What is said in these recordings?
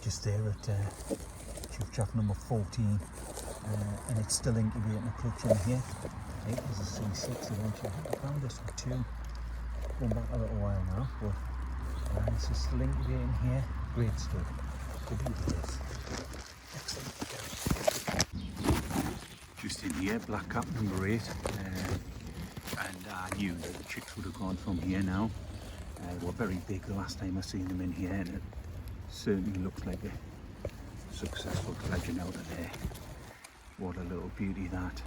just there at chief chaff number 14, and it's still incubating a clutch in here. Right, there's a C6 eventually. I found this one too, going back a little while now, but this is still incubating here. Great stuff. Good news. Excellent. Just in here, black cap number 8, and I knew that the chicks would have gone from here now. They were very big the last time I seen them in here, and it certainly looks like a successful fledging out of there. What a little beauty that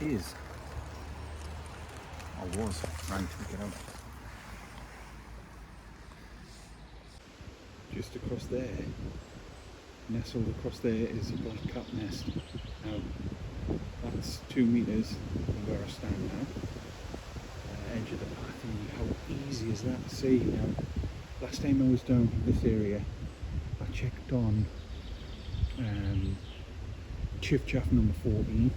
is. Or was. Right, we get out. Just across there, nestled across there, is a black cap nest. Now, that's 2 metres from where I stand now. Edge of the path, and how easy is that to see? Now, last time I was down in this area, I checked on chief chaff number 14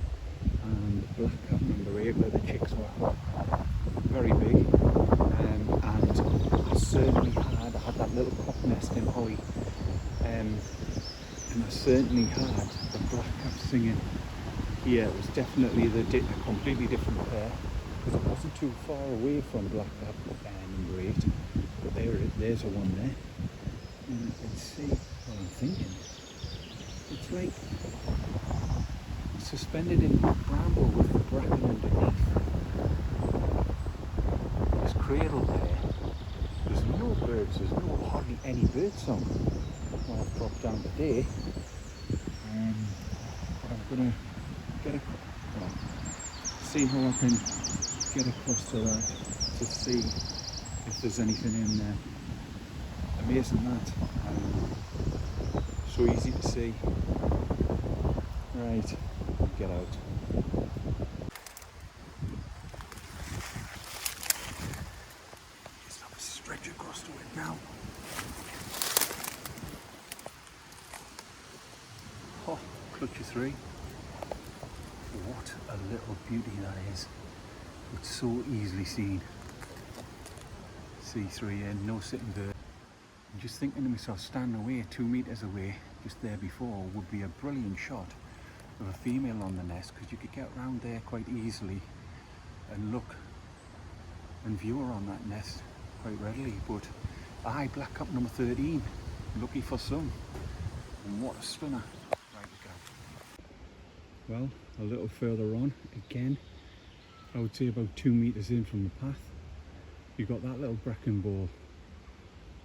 and black cap number 8, where the chicks were very big, and I certainly had that little cock nest in holly, and I certainly had the black cap singing here. It was definitely a completely different pair, because it wasn't too far away from black cap number 8, but there's a one there, and you can see what I'm thinking. It's like suspended in bramble with the bracken underneath. This cradle there, there's no birds, there's no hardly any bird song when I've dropped down today. I'm gonna see how I can get across to that to see if there's anything in there. Amazing that. So easy to see. Right, get out. Just have a stretch across to it now. Oh, clutch of 3. What a little beauty that is. It's so easily seen. C3 in, no sitting bird. I'm just thinking to myself, standing away 2 metres away, just there before, would be a brilliant shot of a female on the nest, because you could get around there quite easily and look and view her on that nest quite readily. But aye, black cap number 13, lucky for some. And what a stunner. Right, we go. Well, a little further on, again, I would say about 2 metres in from the path, you've got that little bracken ball.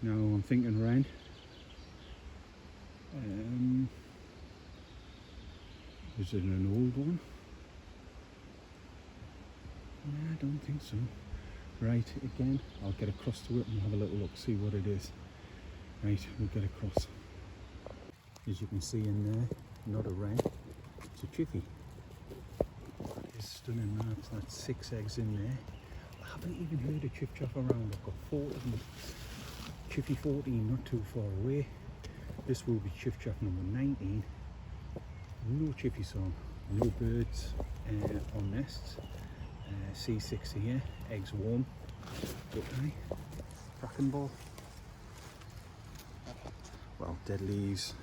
Now I'm thinking wren. Is it an old one? No, I don't think so. Right, again, I'll get across to it and have a little look, see what it is. Right, we'll get across. As you can see in there, not a wren, it's a chiffy. That is stunning, that's 6 eggs in there. I haven't even heard a chiff chaff around. I've got 4 of them. Chiffy 14, not too far away. This will be chiff chaff number 19. No chiffy song, no birds on nests. C6 here, eggs warm. But bracken ball. Well, dead leaves,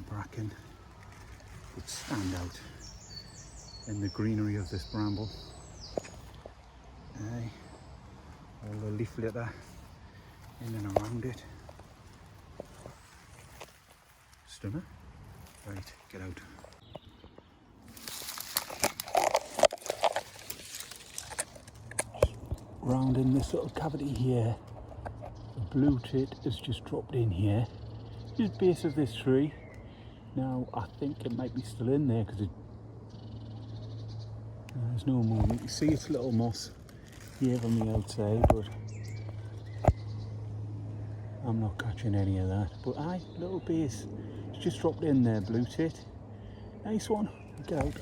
bracken would stand out in the greenery of this bramble. All the leaf litter in and around it. Stunner. Right, get out. Just round in this little cavity here. The blue tit has just dropped in here. Just base of this tree. Now I think it might be still in there because there's no movement. You can see it's little moss here on the outside, but I'm not catching any of that. But aye, little base. It's just dropped in there, blue tit. Nice one. Get out.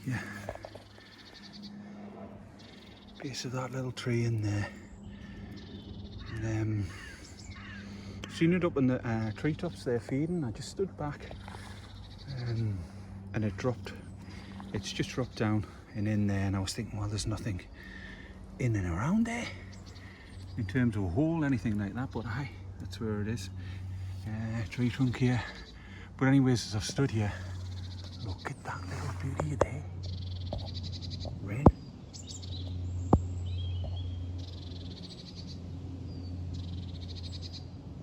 Yeah. Base of that little tree in there. And seen it up in the treetops there feeding. I just stood back and it dropped. It's just dropped down and in there, and I was thinking, well, there's nothing in and around there. in terms of a hole, anything like that, but aye, that's where it is. Tree trunk here. But anyways, as I've stood here, look at that little beauty there. Wren.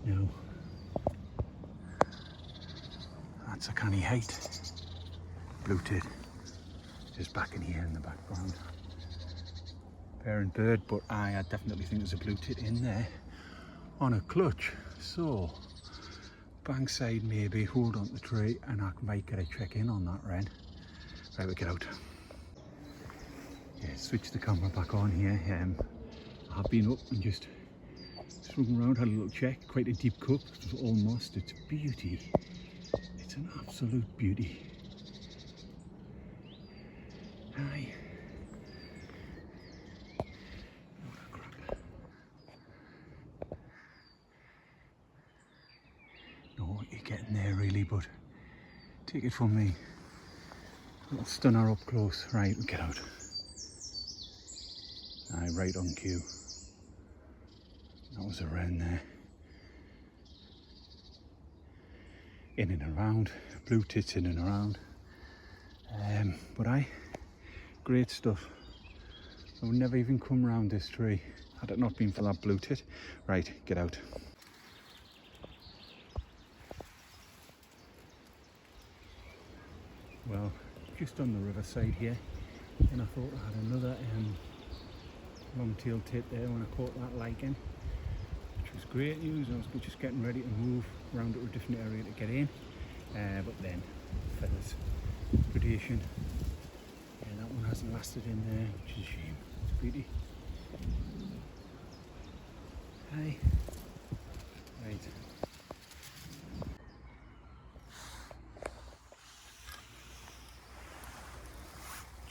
Now, that's a canny height. Blue-tit is back in here in the background. Parent bird, but I definitely think there's a blue-tit in there on a clutch. So, bankside maybe, hold on to the tree and I might get a check in on that wren. Right, we get out. Yeah, switch the camera back on here. I've been up and just swung around, had a little check. Quite a deep cup, it was almost, it's beauty. It's an absolute beauty. Aye. No, you're getting there really, but take it from me. Little stunner up close. Right, we get out. Aye, right on cue. That was a wren there. In and around, blue tits in and around. But aye, great stuff. I would never even come round this tree had it not been for that blue tit. Right, get out. Well, just on the riverside here, and I thought I had another long-tailed tit there when I caught that lichen, which was great news. I was just getting ready to move around to a different area to get in, but then feathers, predation, and that one hasn't lasted in there, which is a shame. It's a beauty. Hey, right.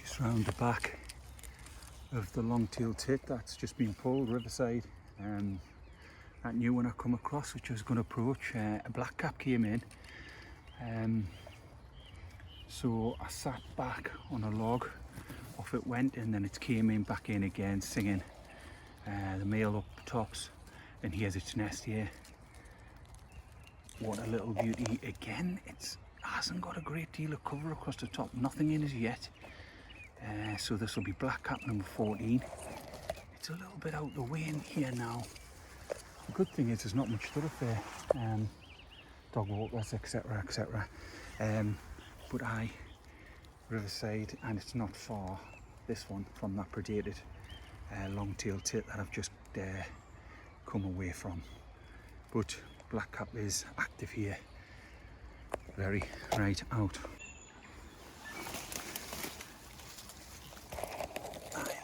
Just round the back of the long-tailed tit that's just been pulled, riverside. That new one I come across, which I was going to approach, a blackcap came in. So I sat back on a log, off it went, and then it came in back in again, singing. The male up tops, and here's its nest here. What a little beauty. Again, it hasn't got a great deal of cover across the top, nothing in as yet. So this will be blackcap number 14. It's a little bit out the way in here now. The good thing is there's not much thoroughfare, dog walkers, etc, etc. But riverside, and it's not far, this one, from that predated long-tailed tit that I've just come away from. But blackcap is active here. Very right out.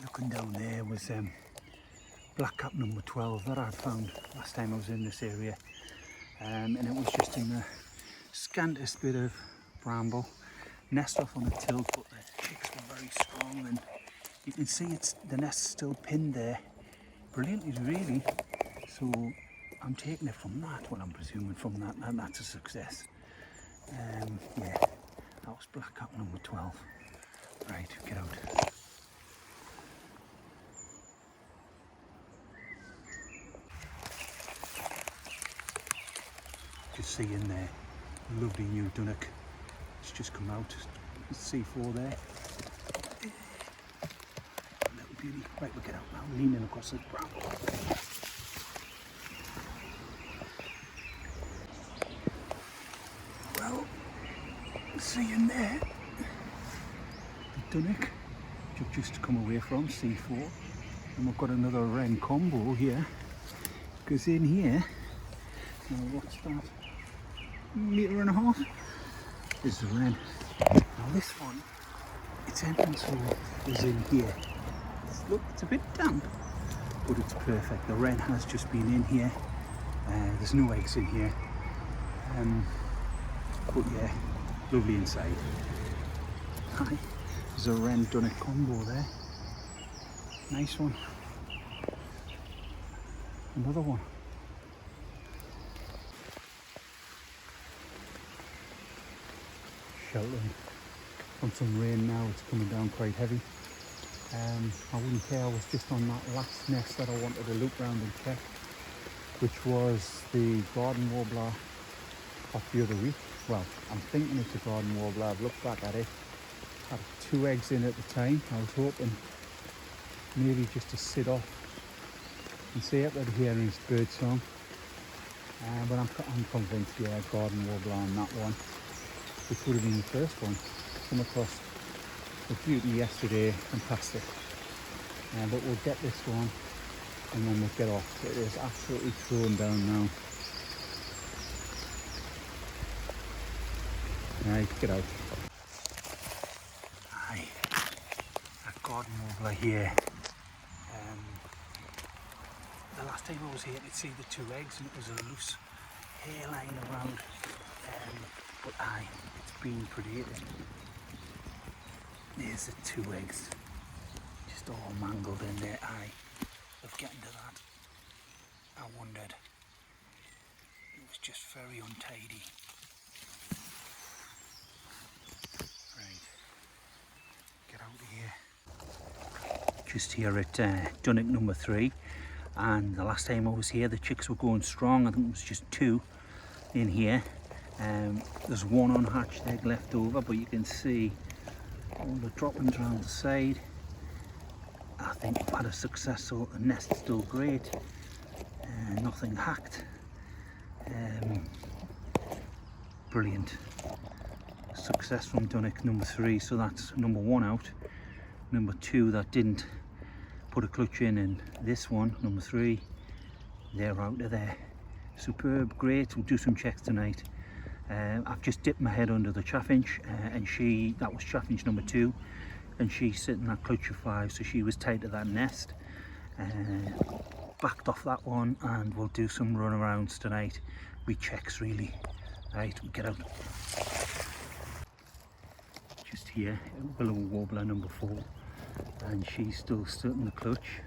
Looking down there was blackcap number 12 that I'd found last time I was in this area, and it was just in the scantest bit of bramble, nest off on a tilt, but the chicks were very strong, and you can see the nest's still pinned there brilliantly, really. So I'm taking it from that, well, I'm presuming from that, and that's a success. Yeah, that was blackcap number 12. Right, get out. Just see in there, lovely new Dunnock. It's just come out. C4 there. Little beauty. Right, we'll get out now. Leaning across the bramble. Well, see in there, the Dunnock, which I've just come away from, C4. And we've got another wren combo here. Because in here, now what's that? Metre and a half is the wren. Now this one, its entrance hole is in here. Look, it's a bit damp, but it's perfect. The wren has just been in here. There's no eggs in here. But yeah, lovely inside. Hi, there's a wren Dunnock combo there. Nice one. Another one. Sheltering from some rain now, it's coming down quite heavy. I wouldn't care, I was just on that last nest that I wanted to look round and check, which was the garden warbler of the other week. Well, I'm thinking it's a garden warbler. I've looked back at it, had 2 eggs in at the time. I was hoping maybe just to sit off and see if I'd hear his bird song, but I'm convinced, yeah, garden warbler on that one, which would have been the first one. Come across the beauty yesterday and passed it, but we'll get this one and then we'll get off. It is absolutely thrown down now. Right, get out. Aye, a garden warbler here. The last time I was here, I'd see the 2 eggs and it was a loose hairline around, but aye, it's been predated. There's the 2 eggs, just all mangled in there. Aye, of getting to that, I wondered. It was just very untidy. Right, get out of here. Just here at Dunnock number 3, and the last time I was here the chicks were going strong. I think it was just 2 in here. There's 1 unhatched egg left over, but you can see all the droppings around the side. I think we've had a successful, the nest's still great, nothing hacked. Brilliant success from Dunnock number 3, so that's number 1 out. Number 2 that didn't put a clutch in, and this one, number 3, they're out of there. Superb, great. We'll do some checks tonight. I've just dipped my head under the chaffinch, and that was chaffinch number 2, and she's sitting that clutch of 5, so she was tied to that nest. Backed off that one, and we'll do some runarounds tonight. Checks really. Right, we'll get out. Just here, willow warbler number 4, and she's still stuck in the clutch.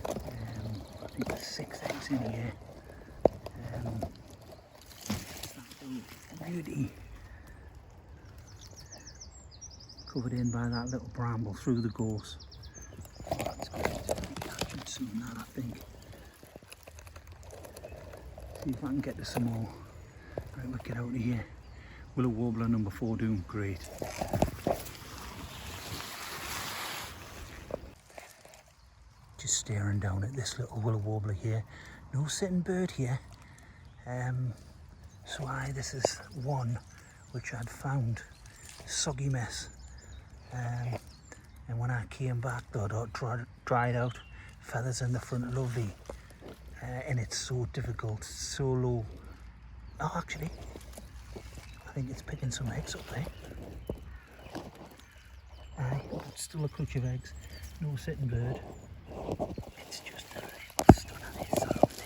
I think there's 6 eggs in here. Beauty, covered in by that little bramble through the gorse. Oh, that's great. Catching soon that, I think. See if I can get to some more. Right, we'll get out of here. Willow warbler number 4 doing great. Just staring down at this little willow warbler here. No sitting bird here. So this is one which I'd found, soggy mess, and when I came back though, it dried out, feathers in the front, lovely, and it's so difficult, so low. Oh, actually, I think it's picking some eggs up there. Aye, but still a clutch of eggs, no sitting bird. It's just a stunner, this sort of this.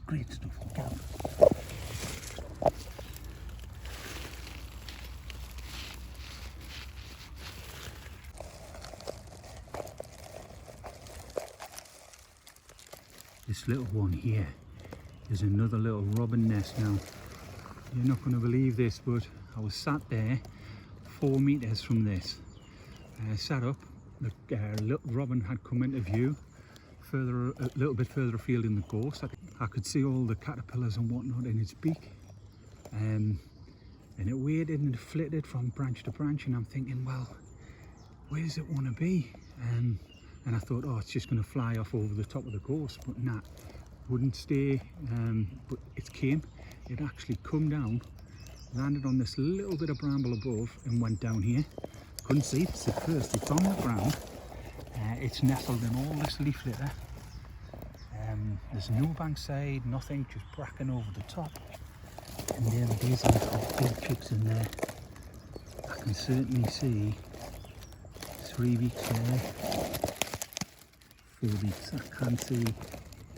Great stuff, get out. This little one here is another little robin nest now. You're not going to believe this, but I was sat there 4 meters from this. Sat up, the little robin had come into view a little bit further afield in the gorse. I could see all the caterpillars and whatnot in its beak, and it waited and it flitted from branch to branch, and I'm thinking, well, where does it want to be? And I thought, oh, it's just going to fly off over the top of the gorse, but nah, wouldn't stay. But it came, it actually come down, landed on this little bit of bramble above and went down here. Couldn't see it at first. It's on the ground. It's nestled in all this leaf litter. There's no bank side, nothing, just bracken over the top. And there it is, I've got big chicks in there. I can certainly see 3 weeks there, 4 weeks. I can see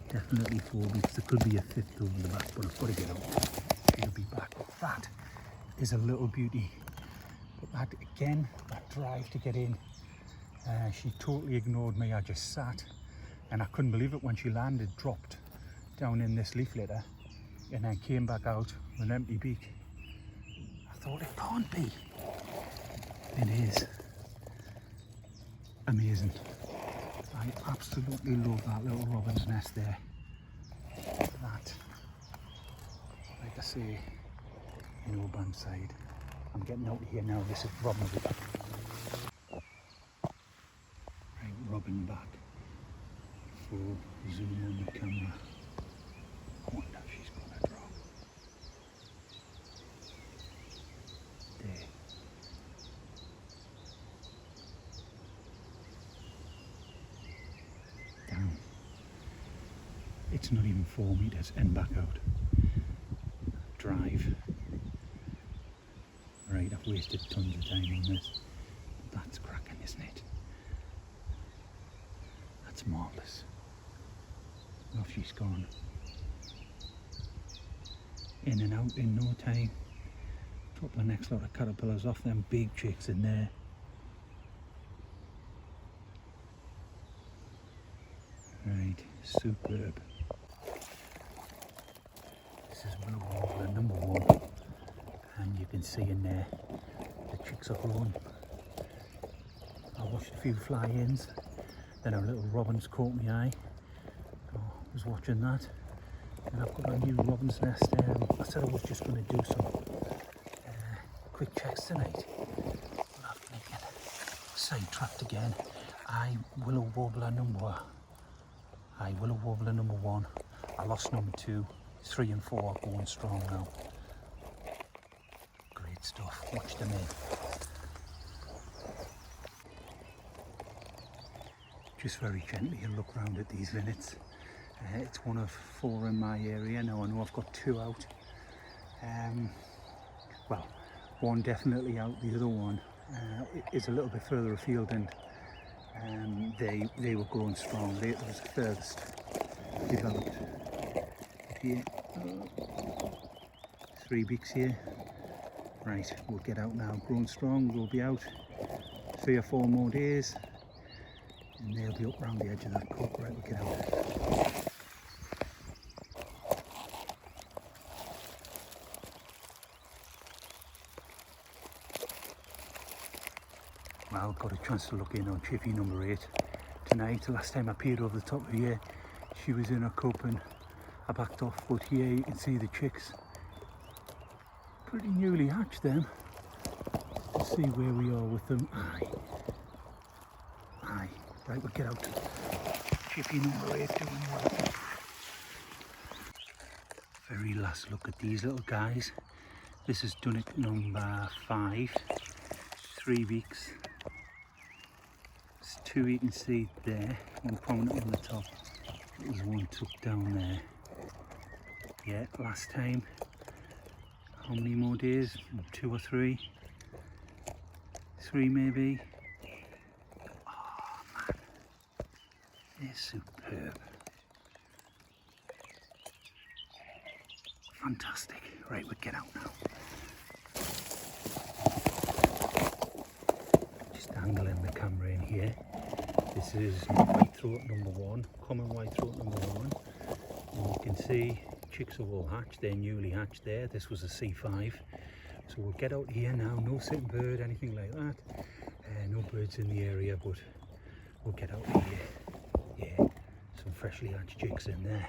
definitely 4 weeks. There could be a 5th over the back, but I've got to get out. It'll be back. That is a little beauty. But that, again, that drive to get in. She totally ignored me. I just sat And I couldn't believe it when she landed, dropped down in this leaf litter, and then came back out with an empty beak. I thought, it can't be. It is. Amazing. I absolutely love that little robin's nest there. Look at that. Like I say, no bankside. I'm getting out of here now. This is Robin will be back. Right, Robin back. Full zoom on the camera. I wonder if she's going to drop. There. Down. It's not even 4 meters and back out. Drive. Right, I've wasted tons of time on this. That's cracking, isn't it? That's marvellous. Off she's gone. In and out in no time. Drop the next lot of caterpillars off them big chicks in there. Right, superb. This is willow warbler number 1. And you can see in there the chicks are growing. I watched a few fly-ins, then a little robin's caught my eye. I was watching that, and I've got a new robin's nest. I said I was just going to do some quick checks tonight, but I'm going to get sidetracked again. Willow warbler number 1. I lost number 2, 3 and 4 are going strong now. Great stuff. Watch them in. Just very gently a look round at these linnets. It's one of 4 in my area. Now I know I've got 2 out. Well, 1 definitely out. The other one is a little bit further afield, and they were growing strong. It was the furthest developed. Here, 3 beaks here. Right, we'll get out now. Growing strong. We'll be out 3 or 4 more days, and they'll be up round the edge of that cup. Right, we'll get out. Well, got a chance to look in on chippy number 8 tonight. Last time I peered over the top of here, she was in her cup and I backed off, but here you can see the chicks. Pretty newly hatched them. Let's see where we are with them. Aye. Right, we'll get out. Chippy number 8 doing well. Very last look at these little guys. This is Dunnock number 5. 3 weeks. There's 2 you can see there. 1 prominent on the top. There's 1 tucked down there. Yeah, last time. How many more days? 2 or 3? 3 maybe. Oh man, they're superb. Fantastic. Right, we'll get out now. Just angling the camera in here. This is whitethroat number 1, common whitethroat number 1. And you can see chicks are all hatched. They're newly hatched there. This was a C5. So we'll get out here now. No sitting bird, anything like that. No birds in the area, but we'll get out here. Yeah, some freshly hatched chicks in there.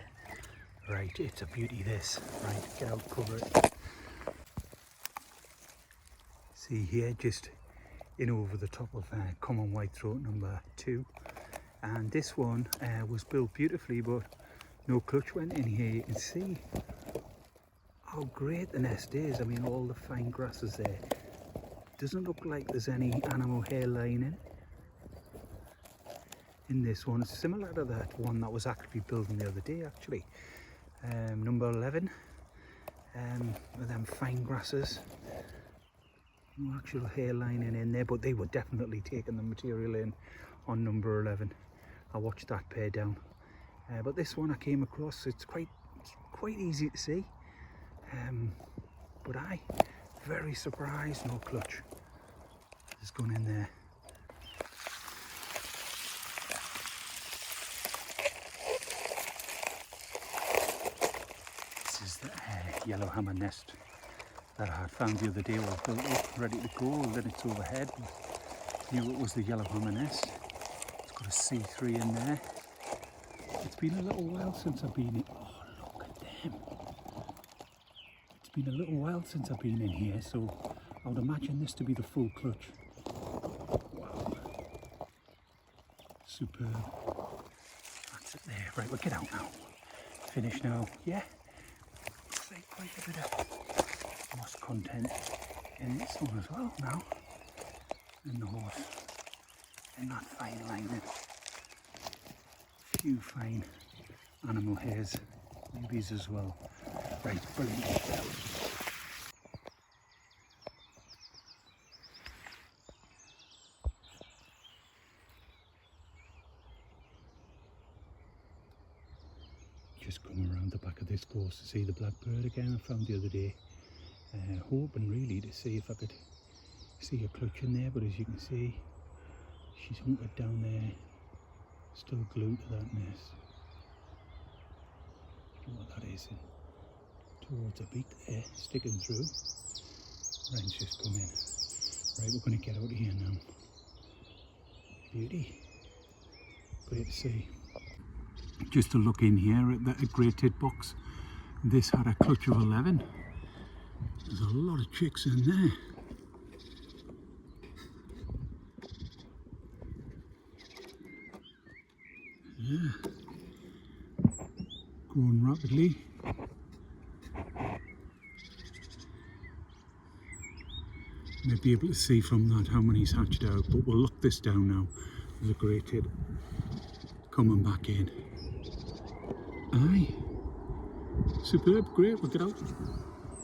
Right, it's a beauty this. Right, get out, cover it. See here, just in over the top of common whitethroat number 2. And this one was built beautifully, but no clutch went in here. You can see how great the nest is. I mean, all the fine grasses there. Doesn't look like there's any animal hairline in this one. It's similar to that one that was actually building the other day, actually. Number 11. With them fine grasses. No actual hairline in there, but they were definitely taking the material in on number 11. I watched that pair down. But this one I came across, it's quite easy to see. But very surprised, no clutch. There's gone in there. yellowhammer nest that I had found the other day, all built up, ready to go, and then it's overhead. Knew it was the yellowhammer nest. It's got a C3 in there. It's been a little while since I've been in. Oh, look at them. It's been a little while since I've been in here, so I would imagine this to be the full clutch. Wow. Superb. That's it there. Right, we'll get out now. Finish now. Yeah. See quite a bit of moss content in this one as well now. And the horse in that fine lining. Few fine animal hairs, babies as well. Right, brilliant. Just come around the back of this course to see the blackbird again I found the other day. Hoping really to see if I could see a clutch in there, but as you can see, she's hunkered down there, still glued to that nest. I don't know what that is, and towards her beak there, sticking through. Wren's just come in. Right, we're going to get out of here now. Beauty. Great to see. Just to look in here at that grated box, this had a clutch of 11. There's a lot of chicks in there. Yeah, growing rapidly. May be able to see from that how many's hatched out, but we'll lock this down now. There's a grated coming back in. Aye, superb, great, we'll get out.